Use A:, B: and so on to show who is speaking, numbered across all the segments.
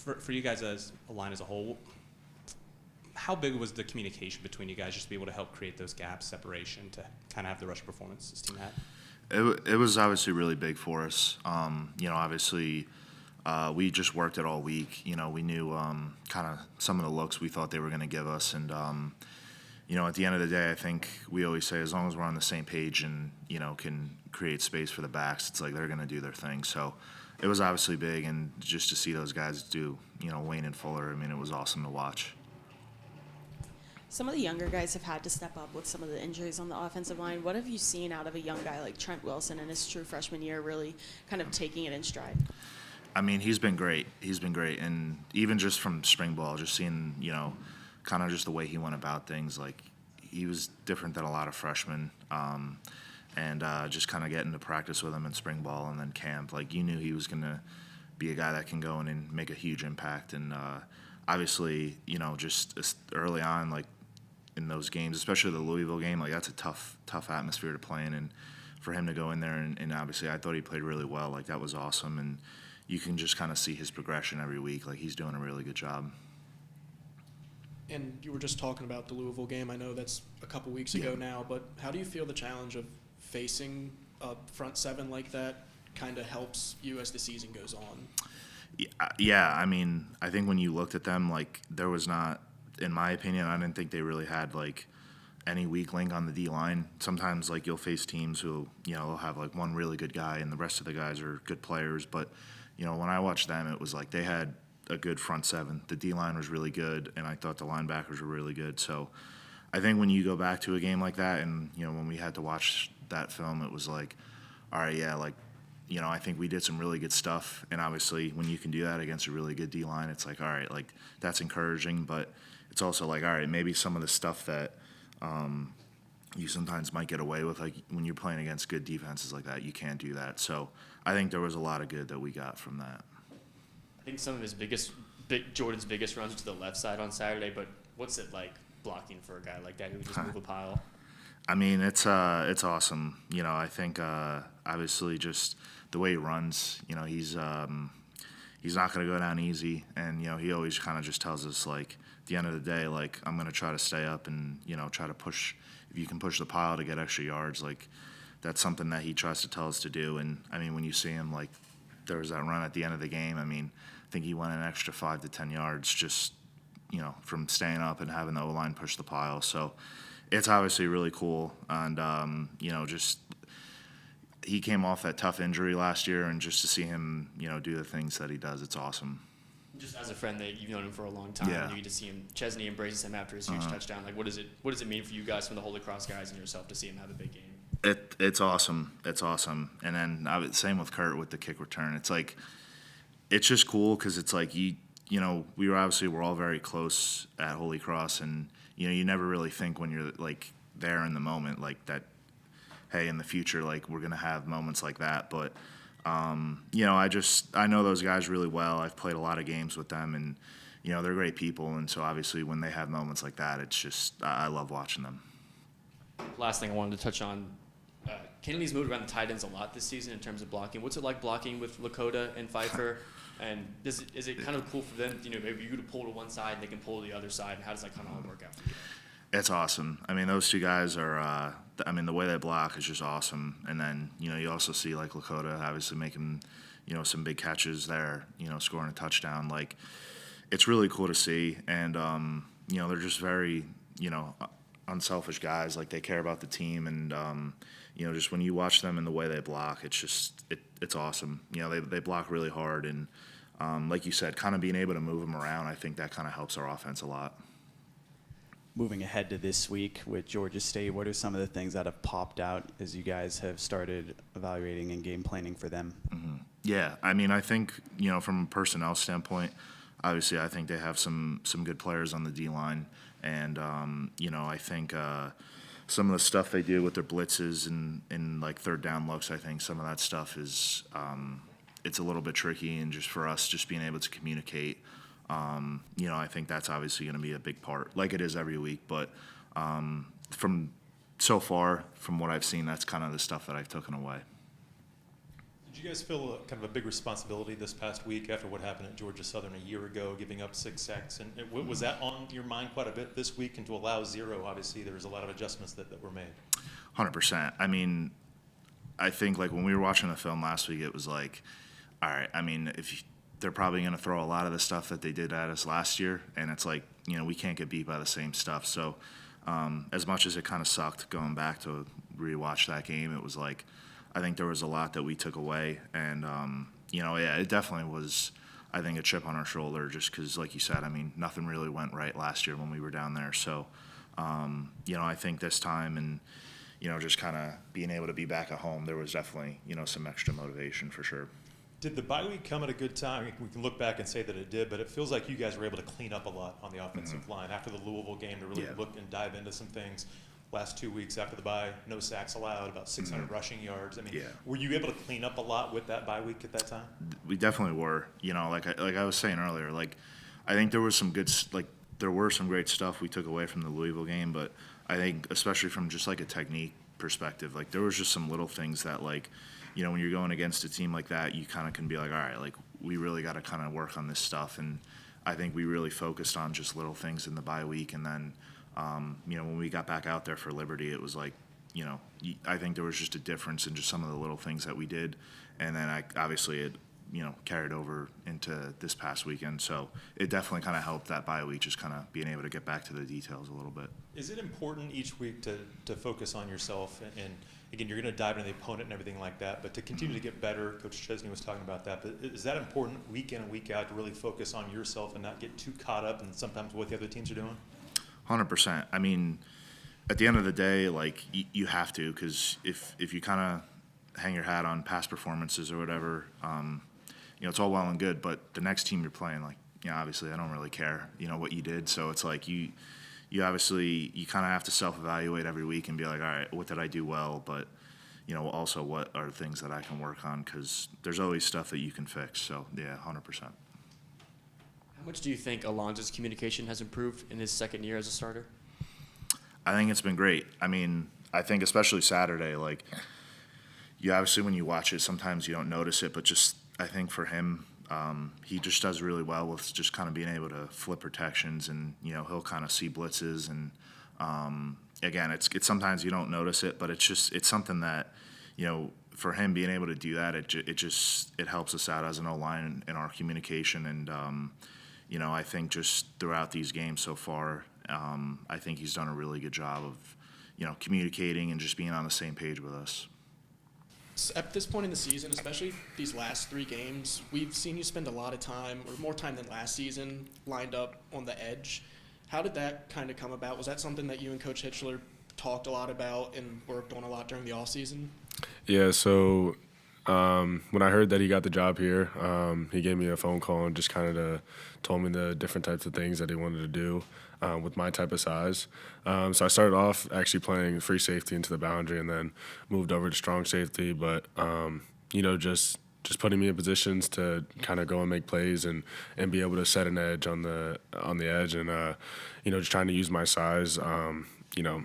A: for you guys as a line as a whole, how big was the communication between you guys just to be able to help create those gaps, separation, to kind of have the rushing performance this team had?
B: It was obviously really big for us. Obviously, we just worked it all week. We knew kind of some of the looks we thought they were going to give us. And, at the end of the day, I think we always say as long as we're on the same page and, can create space for the backs, it's like they're going to do their thing. So it was obviously big. And just to see those guys do, Wayne and Fuller, I mean, it was awesome to watch.
C: Some of the younger guys have had to step up with some of the injuries on the offensive line. What have you seen out of a young guy like Trent Wilson in his true freshman year really kind of taking it in stride?
B: I mean, he's been great. And even just from spring ball, just seeing, kind of just the way he went about things, like he was different than a lot of freshmen. And just kind of getting to practice with him in spring ball and then camp, like you knew he was going to be a guy that can go in and make a huge impact. And obviously, just early on, like, in those games, especially the Louisville game, like that's a tough atmosphere to play in, and for him to go in there and obviously I thought he played really well, like that was awesome, and you can just kind of see his progression every week, like he's doing a really good job.
D: And you were just talking about the Louisville game. I know that's a couple weeks ago now, but how do you feel the challenge of facing a front seven like that kind of helps you as the season goes on?
B: Yeah, I mean, I think when you looked at them, like there was not, in my opinion, I didn't think they really had like any weak link on the D line. Sometimes like you'll face teams who will have like one really good guy and the rest of the guys are good players. But when I watched them, it was like they had a good front seven. The D line was really good, and I thought the linebackers were really good. So I think when you go back to a game like that, and when we had to watch that film, it was like, all right, yeah, like I think we did some really good stuff. And obviously, when you can do that against a really good D line, it's like, all right, like that's encouraging, but it's also like, all right, maybe some of the stuff that you sometimes might get away with, like when you're playing against good defenses like that, you can't do that. So I think there was a lot of good that we got from that.
E: I think some of his Jordan's biggest runs were to the left side on Saturday, but what's it like blocking for a guy like that who would just move a pile?
B: I mean, it's awesome. I think obviously just the way he runs, he's not going to go down easy, and he always kind of just tells us like, at the end of the day, like I'm going to try to stay up and try to push. If you can push the pile to get extra yards, like that's something that he tries to tell us to do. And I mean, when you see him, like there was that run at the end of the game. I mean, I think he went an extra 5 to 10 yards just from staying up and having the O-line push the pile. So it's obviously really cool, and just he came off that tough injury last year, and just to see him do the things that he does, it's awesome.
E: Just as a friend that you've known him for a long time,
B: yeah.
E: You get to see him. Chesney embraces him after his huge touchdown. Like, what does it mean for you guys, from the Holy Cross guys and yourself, to see him have a big game?
B: It's awesome. It's awesome. And then same with Kurt with the kick return. It's like, it's just cool because it's like we we're all very close at Holy Cross, and you never really think when you're like there in the moment like that, hey, in the future like we're gonna have moments like that. But I know those guys really well. I've played a lot of games with them, and they're great people. And so obviously when they have moments like that, it's just I love watching them.
E: Last thing I wanted to touch on, Kennedy's moved around the tight ends a lot this season in terms of blocking. What's it like blocking with Lakota and Pfeiffer? And is it kind of cool for them, maybe you to pull to one side and they can pull to the other side? And how does that kind of all work out for you?
B: It's awesome. I mean, those two guys are, the way they block is just awesome. And then, you also see, like, Lakota obviously making, some big catches there, scoring a touchdown. Like, it's really cool to see. And, they're just very, unselfish guys. Like, they care about the team. And, just when you watch them and the way they block, it's just, it's awesome. They block really hard. And, like you said, kind of being able to move them around, I think that kind of helps our offense a lot.
F: Moving ahead to this week with Georgia State, what are some of the things that have popped out as you guys have started evaluating and game planning for them?
B: Mm-hmm. Yeah, I mean, I think, from a personnel standpoint, obviously I think they have some good players on the D-line. And, I think some of the stuff they do with their blitzes and like third down looks, I think some of that stuff is it's a little bit tricky. And just for us, just being able to communicate, I think that's obviously going to be a big part, like it is every week. But from what I've seen, that's kind of the stuff that I've taken away.
G: Did you guys feel kind of a big responsibility this past week after what happened at Georgia Southern a year ago, giving up 6 sacks? And was that on your mind quite a bit this week? And to allow 0, obviously, there was a lot of adjustments that were made.
B: 100%. I mean, I think like when we were watching the film last week, it was like, all right, I mean, they're probably going to throw a lot of the stuff that they did at us last year, and it's like, you know, we can't get beat by the same stuff. So as much as it kind of sucked going back to rewatch that game, it was like, I think there was a lot that we took away, and you know, yeah, it definitely was, I think, a chip on our shoulder, just because, like you said, I mean, nothing really went right last year when we were down there. So, you know, I think this time, and you know, just kind of being able to be back at home, there was definitely, you know, some extra motivation for sure.
G: Did the bye week come at a good time? We can look back and say that it did, but it feels like you guys were able to clean up a lot on the offensive line after the Louisville game to really look and dive into some things. Last 2 weeks after the bye, no sacks allowed, about 600 rushing yards. I mean, were you able to clean up a lot with that bye week at that time?
B: We definitely were. You know, like I was saying earlier, like I think there was some good, like there were some great stuff we took away from the Louisville game, but I think especially from just like a technique perspective, like there was just some little things that, like, you know, when you're going against a team like that, you kind of can be like, all right, like we really got to kind of work on this stuff. And I think we really focused on just little things in the bye week, and then you know, when we got back out there for Liberty, it was like, you know, I think there was just a difference in just some of the little things that we did. And then obviously it, you know, carried over into this past weekend. So it definitely kind of helped that bye week, just kind of being able to get back to the details a little bit.
G: Is it important each week to focus on yourself? And again, you're going to dive into the opponent and everything like that, but to continue to get better, Coach Chesney was talking about that, but is that important week in and week out to really focus on yourself and not get too caught up in sometimes what the other teams are doing?
B: 100%. I mean, at the end of the day, like you have to, because if you kind of hang your hat on past performances or whatever, you know, it's all well and good. But the next team you're playing, like, you know, obviously I don't really care, you know, what you did. So it's like you obviously you kind of have to self-evaluate every week and be like, all right, what did I do well? But you know, also what are things that I can work on, because there's always stuff that you can fix. So yeah, 100%.
E: How much do you think Alonzo's communication has improved in his second year as a starter?
B: I think it's been great. I mean, I think especially Saturday, like, you obviously when you watch it, sometimes you don't notice it, but just I think for him, he just does really well with just kind of being able to flip protections, and you know, he'll kind of see blitzes, and again, it's sometimes you don't notice it, but it's something that, you know, for him being able to do that, it helps us out as an O-line in our communication. And you know, I think just throughout these games so far, I think he's done a really good job of, you know, communicating and just being on the same page with us.
D: At this point in the season, especially these last 3 games, we've seen you spend a lot of time, or more time than last season, lined up on the edge. How did that kind of come about? Was that something that you and Coach Hitchler talked a lot about and worked on a lot during the offseason?
H: Yeah, so when I heard that he got the job here, he gave me a phone call and just kind of told me the different types of things that he wanted to do with my type of size. So I started off actually playing free safety into the boundary, and then moved over to strong safety. But you know, just putting me in positions to kind of go and make plays and be able to set an edge on the edge, and you know, just trying to use my size. You know,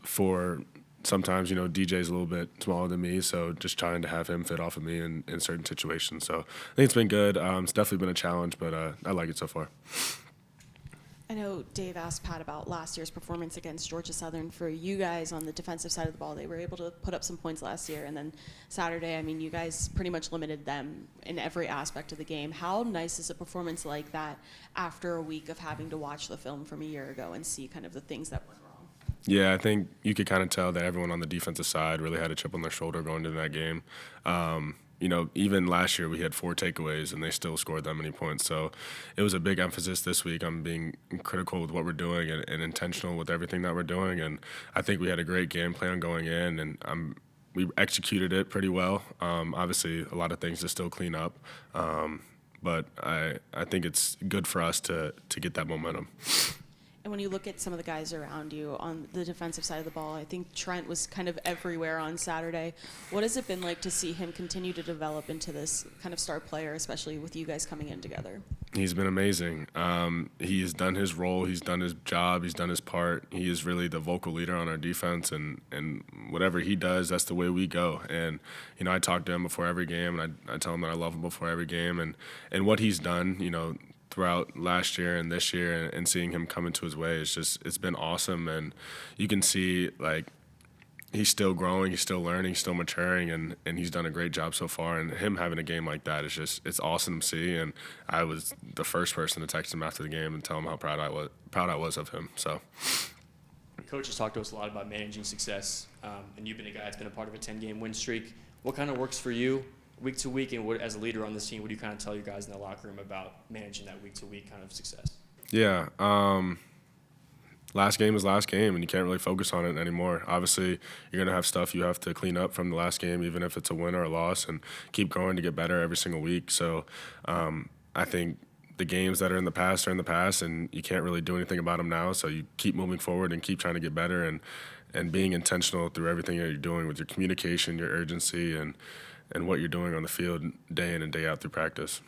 H: for sometimes, you know, DJ's a little bit smaller than me, so just trying to have him fit off of me in certain situations. So I think it's been good. It's definitely been a challenge, but I like it so far.
C: I know Dave asked Pat about last year's performance against Georgia Southern. For you guys on the defensive side of the ball, they were able to put up some points last year, and then Saturday, I mean, you guys pretty much limited them in every aspect of the game. How nice is a performance like that after a week of having to watch the film from a year ago and see kind of the things that went wrong?
H: Yeah, I think you could kind of tell that everyone on the defensive side really had a chip on their shoulder going into that game. You know, even last year we had 4 takeaways and they still scored that many points. So it was a big emphasis this week on being critical with what we're doing and intentional with everything that we're doing. And I think we had a great game plan going in, and we executed it pretty well. Obviously, a lot of things to still clean up. But I think it's good for us to get that momentum.
C: And when you look at some of the guys around you on the defensive side of the ball, I think Trent was kind of everywhere on Saturday. What has it been like to see him continue to develop into this kind of star player, especially with you guys coming in together?
H: He's been amazing. He's done his role. He's done his job. He's done his part. He is really the vocal leader on our defense, and whatever he does, that's the way we go. And, I talk to him before every game, and I tell him that I love him before every game. And what he's done, throughout last year and this year and seeing him come into his way, it's been awesome. And you can see, like, he's still growing, he's still learning, he's still maturing, and he's done a great job so far. And him having a game like that is it's awesome to see. And I was the first person to text him after the game and tell him how proud I was of him. So,
E: Coach has talked to us a lot about managing success, and you've been a guy that's been a part of a 10-game win streak. What kind of works for you week to week, and as a leader on this team, what do you kind of tell your guys in the locker room about managing that week to week kind of success?
H: Yeah. Last game is last game, and you can't really focus on it anymore. Obviously, you're going to have stuff you have to clean up from the last game, even if it's a win or a loss, and keep growing to get better every single week. So I think the games that are in the past are in the past, and you can't really do anything about them now. So you keep moving forward and keep trying to get better and being intentional through everything that you're doing with your communication, your urgency, and what you're doing on the field day in and day out through practice.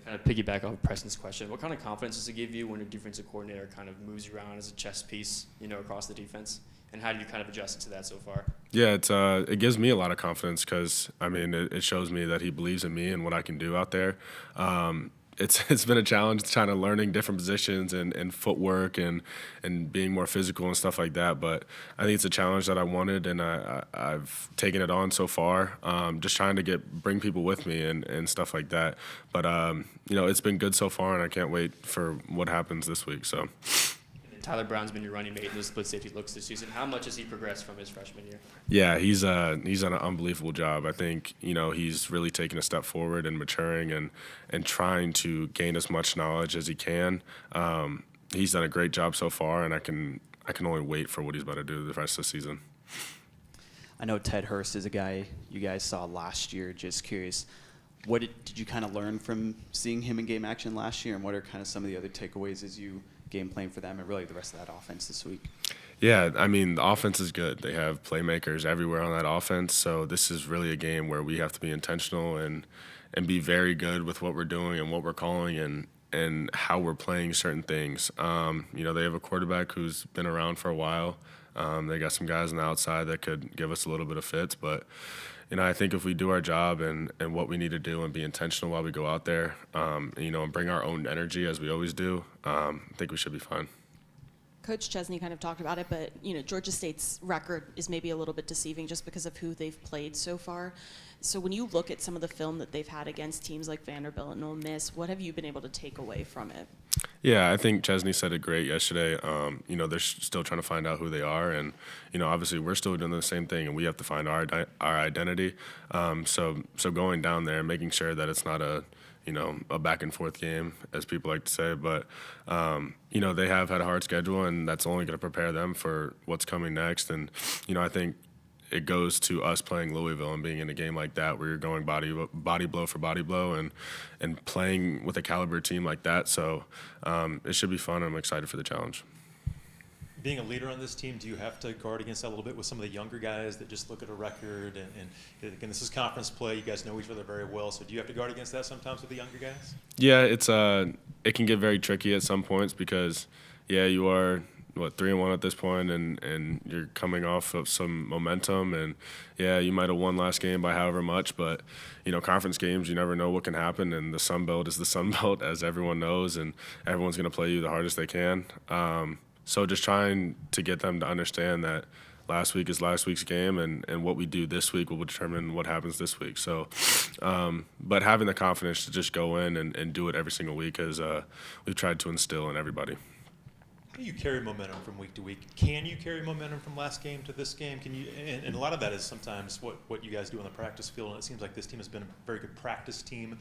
E: Kind of piggyback off Preston's question, what kind of confidence does it give you when your defensive coordinator kind of moves you around as a chess piece, across the defense? And how do you kind of adjust to that so far? Yeah,
H: it gives me a lot of confidence because, it shows me that he believes in me and what I can do out there. It's been a challenge trying to learning different positions and footwork and being more physical and stuff like that. But I think it's a challenge that I wanted, and I've taken it on so far. Just trying to bring people with me and stuff like that. But it's been good so far, and I can't wait for what happens this week. So.
E: Tyler Brown's been your running mate in the split safety looks this season. How much has he progressed from his freshman year?
H: Yeah, he's done an unbelievable job. I think, he's really taken a step forward and maturing and trying to gain as much knowledge as he can. He's done a great job so far, and I can only wait for what he's about to do the rest of the season.
F: I know Ted Hurst is a guy you guys saw last year. Just curious, what did you kind of learn from seeing him in game action last year, and what are kind of some of the other takeaways as you game plan for them and really the rest of that offense this week?
H: Yeah, the offense is good. They have playmakers everywhere on that offense, so this is really a game where we have to be intentional and be very good with what we're doing and what we're calling and how we're playing certain things. They have a quarterback who's been around for a while. They got some guys on the outside that could give us a little bit of fits, but I think if we do our job and what we need to do and be intentional while we go out there, and bring our own energy as we always do, I think we should be fine.
C: Coach Chesney kind of talked about it, but Georgia State's record is maybe a little bit deceiving just because of who they've played so far. So when you look at some of the film that they've had against teams like Vanderbilt and Ole Miss, what have you been able to take away from it?
H: Yeah, I think Chesney said it great yesterday. They're still trying to find out who they are, and obviously we're still doing the same thing, and we have to find our identity. So going down there and making sure that it's not a back and forth game, as people like to say, but they have had a hard schedule, and that's only going to prepare them for what's coming next. And I think it goes to us playing Louisville and being in a game like that where you're going body blow for body blow and playing with a caliber team like that. So it should be fun. I'm excited for the challenge.
G: Being a leader on this team, do you have to guard against that a little bit with some of the younger guys that just look at a record and again, this is conference play, you guys know each other very well, so do you have to guard against that sometimes with the younger guys?
H: Yeah, it can get very tricky at some points because you are 3-1 at this point, and you're coming off of some momentum, and you might have won last game by however much, but conference games, you never know what can happen, and the Sun Belt is the Sun Belt, as everyone knows, and everyone's going to play you the hardest they can. So just trying to get them to understand that last week is last week's game, and what we do this week will determine what happens this week. So, but having the confidence to just go in and do it every single week is we've tried to instill in everybody.
G: How do you carry momentum from week to week? Can you carry momentum from last game to this game? Can you? And a lot of that is sometimes what you guys do on the practice field, and it seems like this team has been a very good practice team.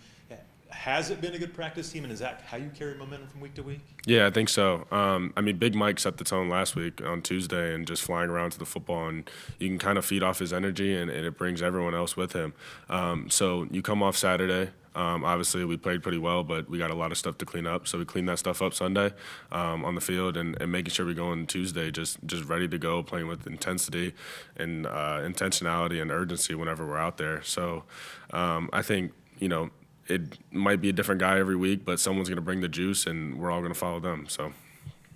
G: Has it been a good practice team, and is that how you carry momentum from week to week? Yeah,
H: I think so. Big Mike set the tone last week on Tuesday and just flying around to the football, and you can kind of feed off his energy, and it brings everyone else with him. So you come off Saturday, Obviously, we played pretty well, but we got a lot of stuff to clean up. So we cleaned that stuff up Sunday on the field, and making sure we go on Tuesday just ready to go, playing with intensity and intentionality and urgency whenever we're out there. So I think, it might be a different guy every week, but someone's going to bring the juice, and we're all going to follow them. So.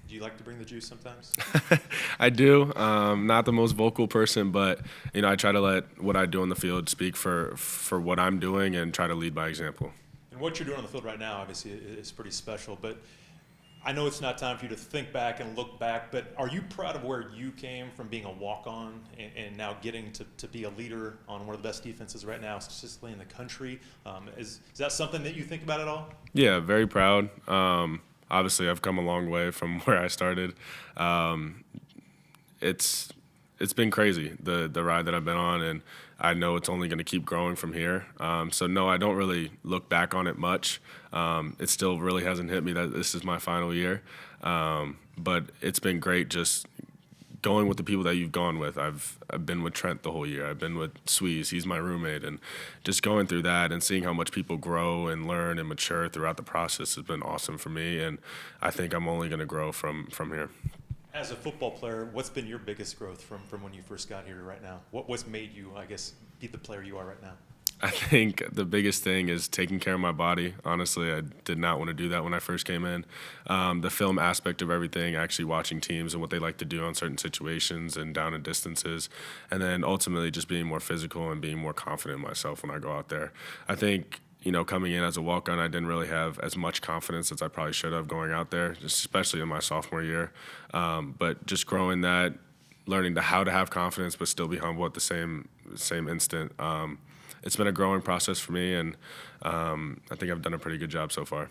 G: Do you like to bring the juice sometimes?
H: I do. Not the most vocal person, but I try to let what I do on the field speak for what I'm doing and try to lead by example.
G: And what you're doing on the field right now, obviously, is pretty special. But I know it's not time for you to think back and look back, but are you proud of where you came from being a walk-on and now getting to be a leader on one of the best defenses right now, statistically in the country? Is that something that you think about at all?
H: Yeah, very proud. Obviously, I've come a long way from where I started. It's been crazy, the ride that I've been on, and I know it's only going to keep growing from here. So, no, I don't really look back on it much. It still really hasn't hit me that this is my final year. But it's been great just going with the people that you've gone with. I've been with Trent the whole year. I've been with Sweeze. He's my roommate. And just going through that and seeing how much people grow and learn and mature throughout the process has been awesome for me. And I think I'm only going to grow from here.
G: As a football player, what's been your biggest growth from when you first got here to right now? What's made you, I guess, be the player you are right now?
H: I think the biggest thing is taking care of my body. Honestly, I did not want to do that when I first came in. The film aspect of everything, actually watching teams and what they like to do on certain situations and down and distances, and then ultimately just being more physical and being more confident in myself when I go out there. I think, coming in as a walk-on, I didn't really have as much confidence as I probably should have going out there, especially in my sophomore year. But just growing that, learning how to have confidence but still be humble at the same instant. It's been a growing process for me, and I think I've done a pretty good job so far.